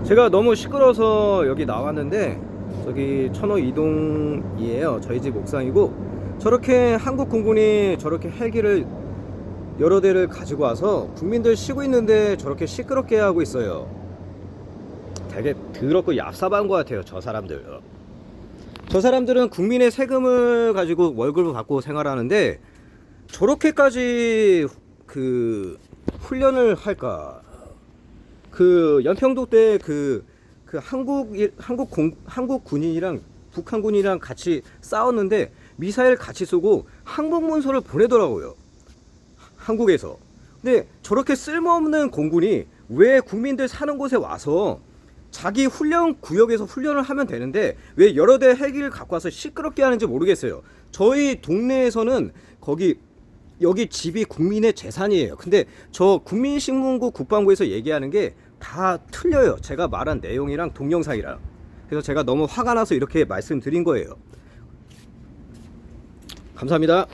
제가 너무 시끄러워서 여기 나왔는데, 저기 천호 이동이에요. 저희 집 옥상이고, 저렇게 한국 공군이 저렇게 헬기를 여러 대를 가지고 와서 국민들 쉬고 있는데 저렇게 시끄럽게 하고 있어요. 되게 더럽고 얍삽한 것 같아요, 저 사람들. 저 사람들은 국민의 세금을 가지고 월급을 받고 생활하는데 저렇게까지 그 훈련을 할까? 그 연평도 때 한국 군인이랑 북한 군인이랑 같이 싸웠는데 미사일 같이 쏘고 항복 문서를 보내더라고요, 한국에서. 근데 저렇게 쓸모없는 공군이 왜 국민들 사는 곳에 와서 자기 훈련 구역에서 훈련을 하면 되는데 왜 여러 대 헬기를 갖고 와서 시끄럽게 하는지 모르겠어요. 저희 동네에서는 여기 집이 국민의 재산이에요. 근데 저 국민신문고 국방부에서 얘기하는 게 다 틀려요. 제가 말한 내용이랑 동영상이랑. 그래서 제가 너무 화가 나서 이렇게 말씀드린 거예요. 감사합니다.